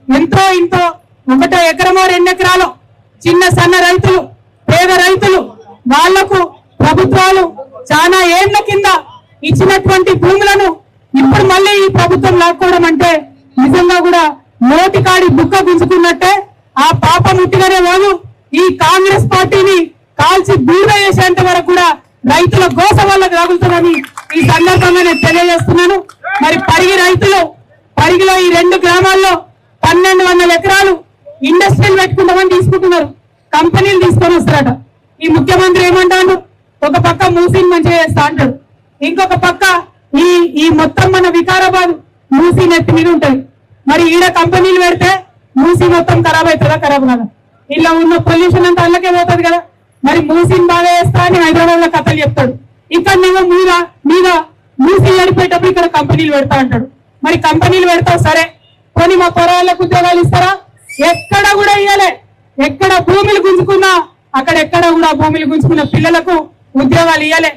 ఎంతో ఇంతో 1 ఎకరమో 2 ఎకరాలు చిన్న సన్న రైతులు పేద రైతులు వాళ్లకు ప్రభుత్వాలు చాలా ఏళ్ల కింద ఇచ్చినటువంటి భూములను ఇప్పుడు మళ్ళీ ఈ ప్రభుత్వం లాక్కోవడం అంటే నిజంగా కూడా నోటికాడి బుక్క గుంజుకున్నట్టే. ఆ పాప ముట్టిగానే వాళ్ళు ఈ కాంగ్రెస్ పార్టీని కాల్చి బూర చేసేంత వరకు కూడా రైతుల గోస వాళ్ళకు తగులుతుందని ఈ సందర్భంగా నేను తెలియజేస్తున్నాను. మరి పరిగి రైతులు పరిగిలో ఈ 2 గ్రామాల్లో 1200 ఎకరాలు ఇండస్ట్రీలు పెట్టుకుంటామని తీసుకుంటున్నారు. కంపెనీలు తీసుకొని వస్తారట. ఈ ముఖ్యమంత్రి ఏమంటాడు? ఒక పక్క మూసీని మంచిగా చేస్తా అంటాడు, ఇంకొక పక్క ఈ మొత్తం మన వికారాబాద్ మూసీ నెత్తి మీద ఉంటుంది. మరి ఈడ కంపెనీలు పెడితే మూసీ మొత్తం ఖరాబ్ అవుతుందా? ఖరాబ్ కదా. ఇలా ఉన్న పొల్యూషన్ అంతా అల్లకే పోతుంది కదా. మరి మూసీని బాగా చేస్తా అని హైదరాబాద్ లో కథలు చెప్తాడు. ఇక్కడ నేను మీద మూసీ నడిపేటప్పుడు ఇక్కడ కంపెనీలు పెడతా అంటాడు. మరి కంపెనీలు పెడతావు సరే, కొని మా పొరాళ్ళకు ఉద్యోగాలు ఇస్తారా? ఎక్కడ కూడా ఇయ్యలే. ఎక్కడ భూములు గుంజుకున్నా అక్కడెక్కడ కూడా భూములు గుంజుకున్న పిల్లలకు ఉద్యోగాలు ఇయ్యలే.